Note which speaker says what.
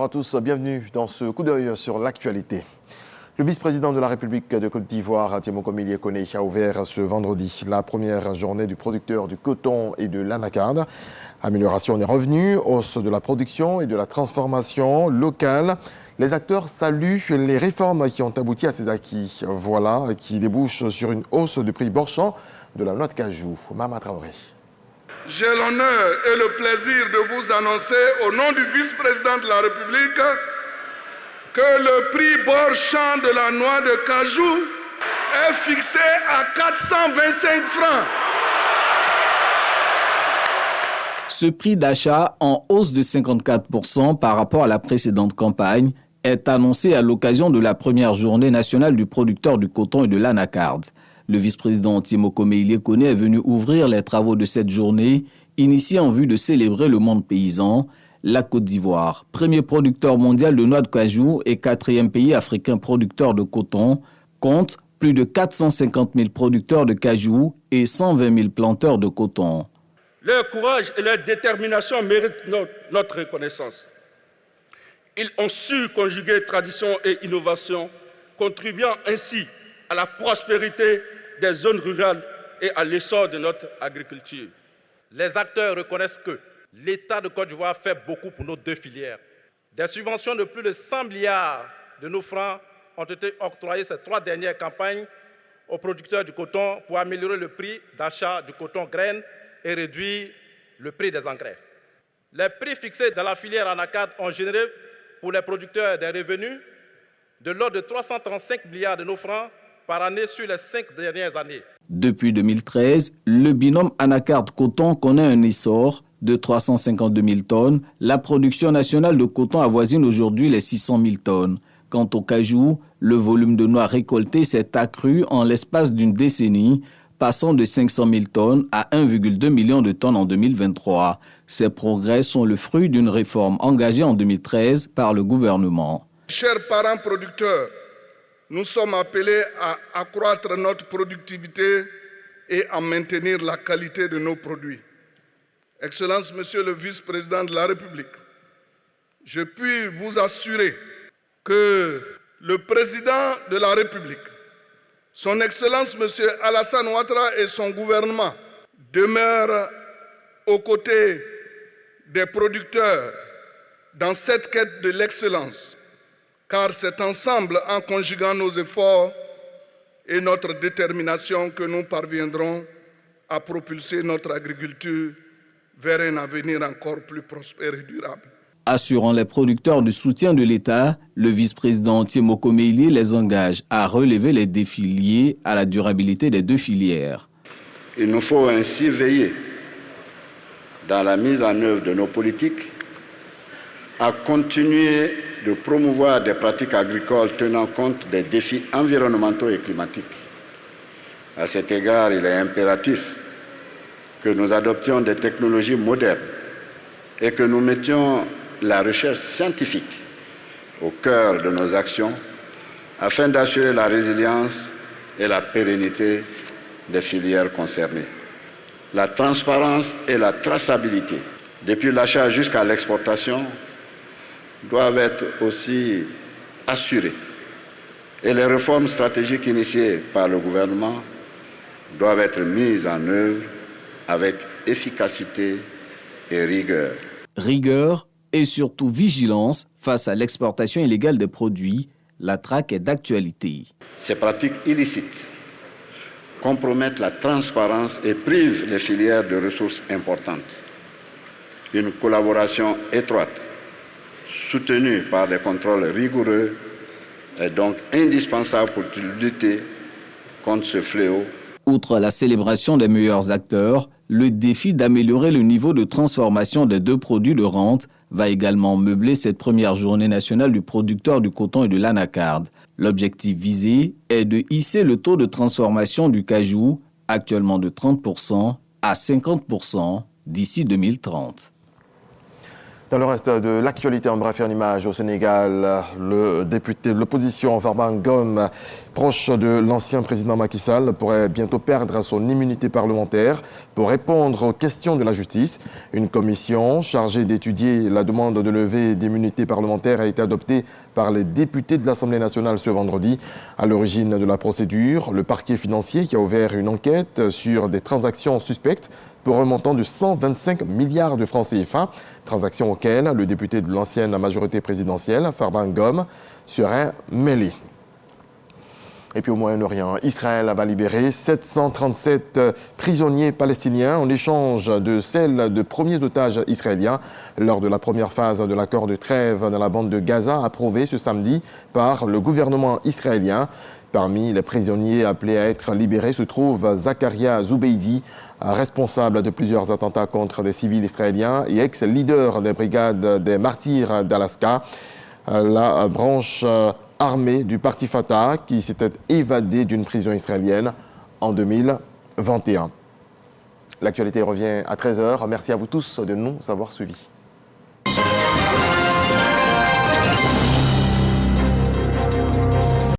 Speaker 1: Bonsoir à tous, bienvenue dans ce coup d'œil sur l'actualité. Le vice-président de la République de Côte d'Ivoire, Tiemoco Mélié Koné, a ouvert ce vendredi la première journée du producteur du coton et de l'anacarde. Amélioration des revenus, hausse de la production et de la transformation locale. Les acteurs saluent les réformes qui ont abouti à ces acquis. Voilà, qui débouchent sur une hausse du prix Borchamp de la noix de cajou. Mama Traoré.
Speaker 2: J'ai l'honneur et le plaisir de vous annoncer, au nom du vice-président de la République, que le prix Borchamp de la noix de cajou est fixé à 425 francs.
Speaker 3: Ce prix d'achat, en hausse de 54% par rapport à la précédente campagne, est annoncé à l'occasion de la première journée nationale du producteur du coton et de l'anacarde. Le vice-président Tiemoco Mélié Koné est venu ouvrir les travaux de cette journée, initiée en vue de célébrer le monde paysan. La Côte d'Ivoire, premier producteur mondial de noix de cajou et quatrième pays africain producteur de coton, compte plus de 450 000 producteurs de cajou et 120 000 planteurs de coton.
Speaker 4: Leur courage et leur détermination méritent notre reconnaissance. Ils ont su conjuguer tradition et innovation, contribuant ainsi à la prospérité des zones rurales et à l'essor de notre agriculture.
Speaker 5: Les acteurs reconnaissent que l'État de Côte d'Ivoire fait beaucoup pour nos deux filières. Des subventions de plus de 100 milliards de nos francs ont été octroyées ces 3 dernières campagnes aux producteurs du coton pour améliorer le prix d'achat du coton graines et réduire le prix des engrais. Les prix fixés dans la filière anacarde ont généré pour les producteurs des revenus de l'ordre de 335 milliards de nos francs par année sur les 5 dernières années.
Speaker 3: Depuis 2013, le binôme anacarde-coton connaît un essor de 352 000 tonnes. La production nationale de coton avoisine aujourd'hui les 600 000 tonnes. Quant au cajou, le volume de noix récoltées s'est accru en l'espace d'une décennie, passant de 500 000 tonnes à 1,2 million de tonnes en 2023. Ces progrès sont le fruit d'une réforme engagée en 2013 par le gouvernement.
Speaker 2: Chers parents producteurs, nous sommes appelés à accroître notre productivité et à maintenir la qualité de nos produits. Excellence, Monsieur le vice-président de la République, je puis vous assurer que le président de la République, son Excellence, Monsieur Alassane Ouattara et son gouvernement demeurent aux côtés des producteurs dans cette quête de l'excellence, car c'est ensemble, en conjuguant nos efforts et notre détermination, que nous parviendrons à propulser notre agriculture vers un avenir encore plus prospère et durable.
Speaker 3: Assurant les producteurs du soutien de l'État, le vice-président Tiemoco Mélié les engage à relever les défis liés à la durabilité des deux filières.
Speaker 6: Il nous faut ainsi veiller, dans la mise en œuvre de nos politiques, à continuer de promouvoir des pratiques agricoles tenant compte des défis environnementaux et climatiques. À cet égard, il est impératif que nous adoptions des technologies modernes et que nous mettions la recherche scientifique au cœur de nos actions afin d'assurer la résilience et la pérennité des filières concernées. La transparence et la traçabilité, depuis l'achat jusqu'à l'exportation, doivent être aussi assurées. Et les réformes stratégiques initiées par le gouvernement doivent être mises en œuvre avec efficacité et rigueur.
Speaker 3: Rigueur et surtout vigilance face à l'exportation illégale des produits. La traque est d'actualité.
Speaker 6: Ces pratiques illicites compromettent la transparence et privent les filières de ressources importantes. Une collaboration étroite, soutenue par des contrôles rigoureux, est donc indispensable pour lutter contre ce fléau.
Speaker 3: Outre la célébration des meilleurs acteurs, le défi d'améliorer le niveau de transformation des deux produits de rente va également meubler cette première journée nationale du producteur du coton et de l'anacarde. L'objectif visé est de hisser le taux de transformation du cajou, actuellement de 30%, à 50% d'ici 2030.
Speaker 1: Dans le reste de l'actualité, en bref et en image, au Sénégal, le député de l'opposition Farba Ngom, proche de l'ancien président Macky Sall, pourrait bientôt perdre son immunité parlementaire pour répondre aux questions de la justice. Une commission chargée d'étudier la demande de levée d'immunité parlementaire a été adoptée par les députés de l'Assemblée nationale ce vendredi. À l'origine de la procédure, le parquet financier qui a ouvert une enquête sur des transactions suspectes pour un montant de 125 milliards de francs CFA, transactions auxquelles le député de l'ancienne majorité présidentielle, Farba Ngom, serait mêlé. Et puis au Moyen-Orient, Israël va libérer 737 prisonniers palestiniens en échange de celles de premiers otages israéliens lors de la première phase de l'accord de trêve dans la bande de Gaza approuvé ce samedi par le gouvernement israélien. Parmi les prisonniers appelés à être libérés se trouve Zakaria Zubeidi, responsable de plusieurs attentats contre des civils israéliens et ex-leader des brigades des martyrs d'Alaska, la branche armée du parti Fatah qui s'était évadée d'une prison israélienne en 2021. L'actualité revient à 13h. Merci à vous tous de nous avoir suivis.